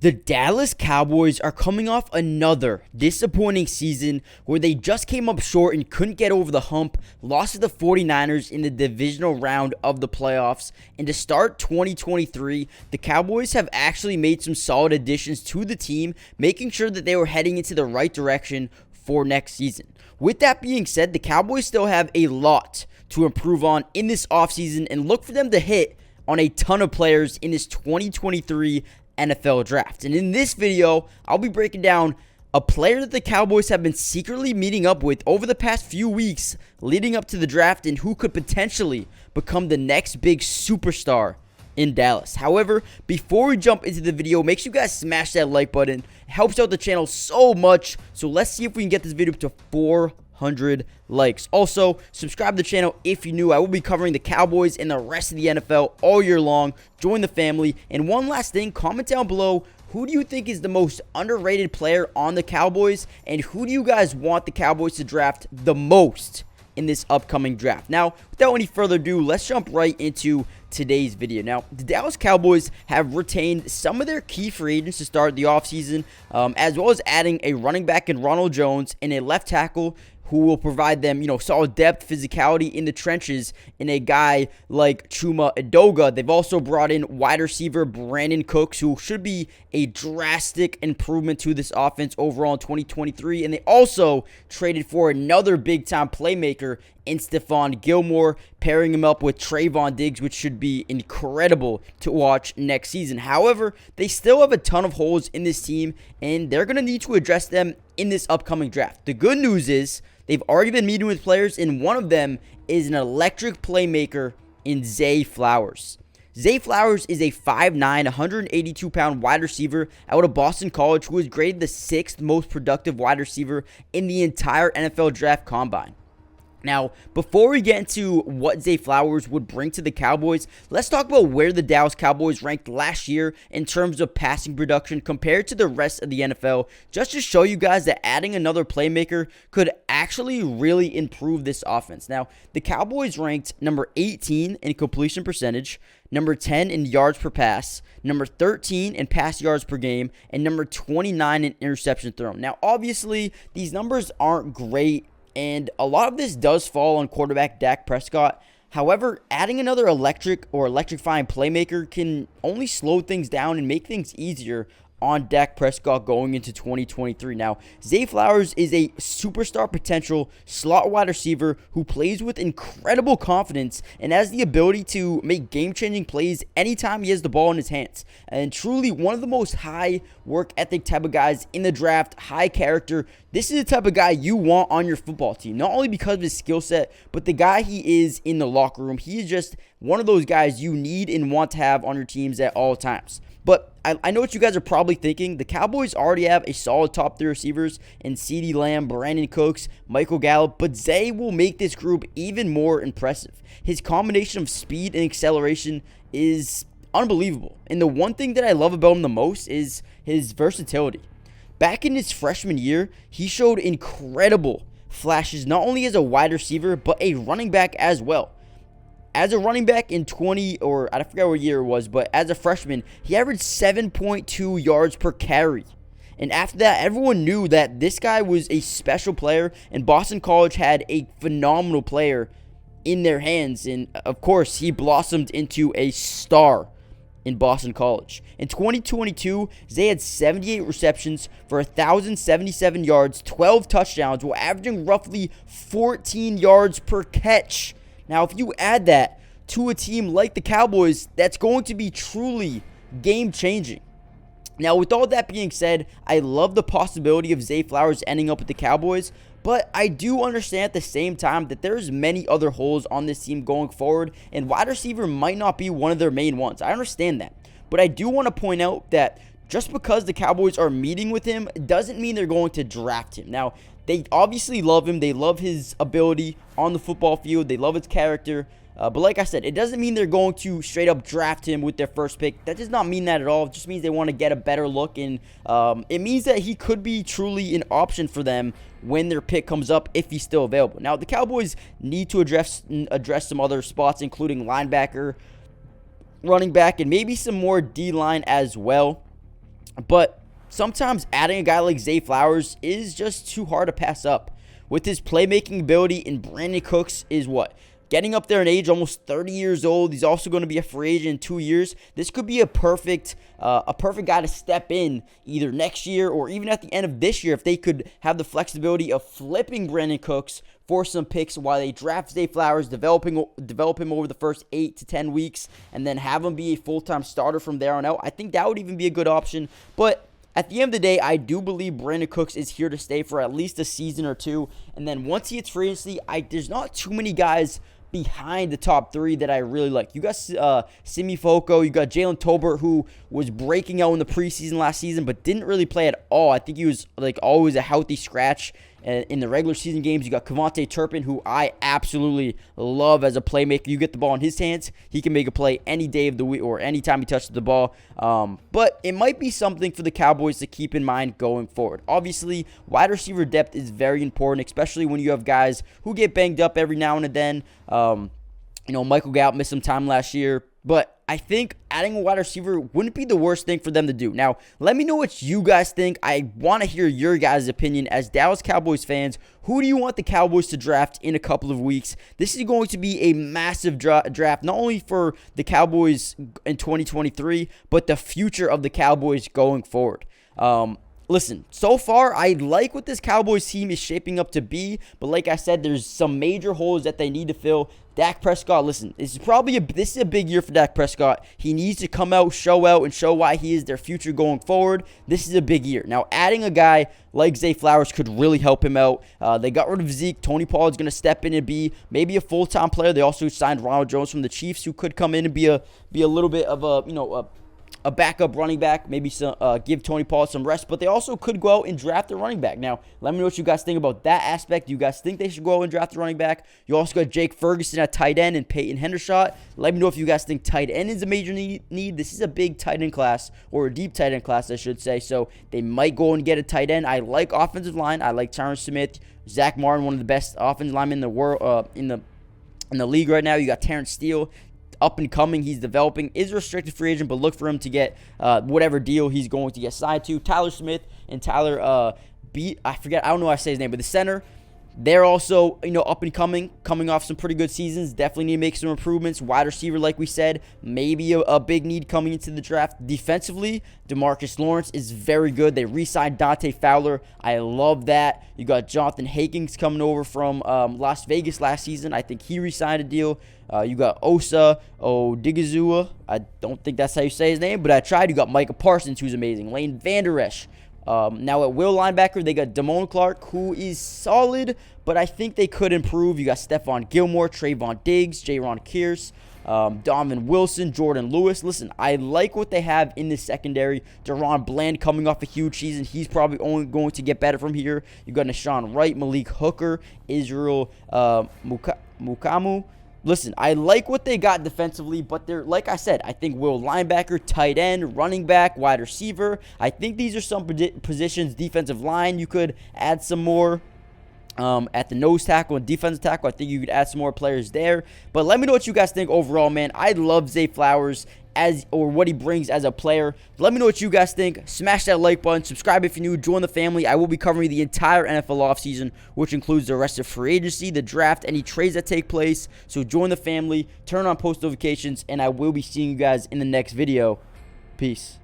The Dallas Cowboys are coming off another disappointing season where they just came up short and couldn't get over the hump, lost to the 49ers in the divisional round of the playoffs. And to start 2023, the Cowboys have actually made some solid additions to the team, making sure that they were heading into the right direction for next season. With that being said, the Cowboys still have a lot to improve on in this offseason and look for them to hit on a ton of players in this 2023 NFL draft. And in this video, I'll be breaking down a player that the Cowboys have been secretly meeting up with over the past few weeks leading up to the draft and who could potentially become the next big superstar in Dallas. However, before we jump into the video, make sure you guys smash that like button. It helps out the channel so much. So let's see if we can get this video to 400 likes. Also, subscribe to the channel if you're new. I will be covering the Cowboys and the rest of the NFL all year long. Join the family. And one last thing, comment down below, who do you think is the most underrated player on the Cowboys? And who do you guys want the Cowboys to draft the most in this upcoming draft? Now, without any further ado, let's jump right into today's video. Now, the Dallas Cowboys have retained some of their key free agents to start the offseason, as well as adding a running back in Ronald Jones and a left tackle who will provide them, solid depth, physicality in the trenches in a guy like Chuma Edoga. They've also brought in wide receiver Brandon Cooks, who should be a drastic improvement to this offense overall in 2023. And they also traded for another big-time playmaker in Stephon Gilmore, pairing him up with Trayvon Diggs, which should be incredible to watch next season. However, they still have a ton of holes in this team, and they're going to need to address them in this upcoming draft. The good news is they've already been meeting with players, and one of them is an electric playmaker in Zay Flowers. Zay Flowers is a 5'9", 182-pound wide receiver out of Boston College who was graded the 6th most productive wide receiver in the entire NFL draft combine. Now, before we get into what Zay Flowers would bring to the Cowboys, let's talk about where the Dallas Cowboys ranked last year in terms of passing production compared to the rest of the NFL, just to show you guys that adding another playmaker could actually really improve this offense. Now, the Cowboys ranked number 18 in completion percentage, number 10 in yards per pass, number 13 in pass yards per game, and number 29 in interception thrown. Now, obviously, these numbers aren't great, and a lot of this does fall on quarterback Dak Prescott. However, adding another electrifying playmaker can only slow things down and make things easier on Dak Prescott going into 2023. Now, Zay Flowers is a superstar potential slot wide receiver who plays with incredible confidence and has the ability to make game-changing plays anytime he has the ball in his hands. And truly one of the most high work ethic type of guys in the draft, high character. This is the type of guy you want on your football team, not only because of his skill set, but the guy he is in the locker room. He is just one of those guys you need and want to have on your teams at all times. But I know what you guys are probably thinking. The Cowboys already have a solid top 3 receivers in CeeDee Lamb, Brandon Cooks, Michael Gallup, but Zay will make this group even more impressive. His combination of speed and acceleration is unbelievable. And the one thing that I love about him the most is his versatility. Back in his freshman year, he showed incredible flashes, not only as a wide receiver, but a running back as well. As a running back in I forgot what year it was, but as a freshman, he averaged 7.2 yards per carry. And after that, everyone knew that this guy was a special player, and Boston College had a phenomenal player in their hands. And of course, he blossomed into a star in Boston College. In 2022, Zay had 78 receptions for 1,077 yards, 12 touchdowns, while averaging roughly 14 yards per catch. Now, if you add that to a team like the Cowboys, that's going to be truly game-changing. Now, with all that being said, I love the possibility of Zay Flowers ending up with the Cowboys, but I do understand at the same time that there's many other holes on this team going forward, and wide receiver might not be one of their main ones. I understand that, but I do want to point out that just because the Cowboys are meeting with him doesn't mean they're going to draft him. Now, they obviously love him. They love his ability on the football field. They love his character. But like I said, it doesn't mean they're going to straight up draft him with their first pick. That does not mean that at all. It just means they want to get a better look. And it means that he could be truly an option for them when their pick comes up, if he's still available. Now, the Cowboys need to address some other spots, including linebacker, running back, and maybe some more D-line as well. But sometimes adding a guy like Zay Flowers is just too hard to pass up. With his playmaking ability, and Brandon Cooks is what? Getting up there in age, almost 30 years old. He's also going to be a free agent in 2 years. This could be a perfect guy to step in either next year or even at the end of this year if they could have the flexibility of flipping Brandon Cooks for some picks while they draft Zay Flowers, develop him over the first 8 to 10 weeks, and then have him be a full-time starter from there on out. I think that would even be a good option. But at the end of the day, I do believe Brandon Cooks is here to stay for at least a season or two. And then once he hits free agency, there's not too many guys behind the top three that I really like. You got Simi Foco, you got Jalen Tolbert, who was breaking out in the preseason last season, but didn't really play at all. I think he was like always a healthy scratch in the regular season games. You got Kevontae Turpin, who I absolutely love as a playmaker. You get the ball in his hands, he can make a play any day of the week or anytime he touches the ball. But it might be something for the Cowboys to keep in mind going forward. Obviously, wide receiver depth is very important, especially when you have guys who get banged up every now and then. Michael Gallup missed some time last year, but I think adding a wide receiver wouldn't be the worst thing for them to do. Now, let me know what you guys think. I want to hear your guys' opinion as Dallas Cowboys fans. Who do you want the Cowboys to draft in a couple of weeks? This is going to be a massive draft, not only for the Cowboys in 2023, but the future of the Cowboys going forward. Listen, so far, I like what this Cowboys team is shaping up to be, but like I said, there's some major holes that they need to fill. Dak Prescott, listen, this is a big year for Dak Prescott. He needs to come out, and show why he is their future going forward. This is a big year. Now, adding a guy like Zay Flowers could really help him out. They got rid of Zeke. Tony Pollard's going to step in and be maybe a full-time player. They also signed Ronald Jones from the Chiefs, who could come in and be a little bit of a backup running back, maybe give Tony Pollard some rest, but they also could go out and draft a running back. Now, let me know what you guys think about that aspect. Do you guys think they should go out and draft a running back? You also got Jake Ferguson at tight end and Peyton Hendershot. Let me know if you guys think tight end is a major need. This is a big tight end class, or a deep tight end class, I should say, so they might go and get a tight end. I like offensive line. I like Tyron Smith, Zach Martin, one of the best offensive linemen in the world, in the league right now. You got Terrence Steele, up and coming. He's developing, is a restricted free agent, but look for him to get whatever deal he's going to get signed to. Tyler Smith and Tyler I don't know how to say his name, but the center, they're also, up and coming off some pretty good seasons. Definitely need to make some improvements. Wide receiver, like we said, maybe a big need coming into the draft. Defensively, DeMarcus Lawrence is very good. They re-signed Dante Fowler. I love that. You got Jonathan Hankins coming over from Las Vegas last season. I think he re-signed a deal. You got Osa Odigizua. I don't think that's how you say his name, but I tried. You got Micah Parsons, who's amazing. Lane Vander Esch. Now at will linebacker, they got Damone Clark, who is solid, but I think they could improve. You got Stephon Gilmore, Trayvon Diggs, Jaron Kearse, Donovan Wilson, Jordan Lewis. Listen, I like what they have in the secondary. Deron Bland coming off a huge season. He's probably only going to get better from here. You got Nashawn Wright, Malik Hooker, Israel Mukamu. Listen, I like what they got defensively, but they're, like I said, I think will linebacker, tight end, running back, wide receiver. I think these are some positions. Defensive line, you could add some more. At the nose tackle and defensive tackle, I think you could add some more players there. But let me know what you guys think overall, man. I love Zay Flowers or what he brings as a player. Let me know what you guys think. Smash that like button. Subscribe if you're new. Join the family. I will be covering the entire NFL offseason, which includes the rest of free agency, the draft, any trades that take place. So join the family. Turn on post notifications, and I will be seeing you guys in the next video. Peace.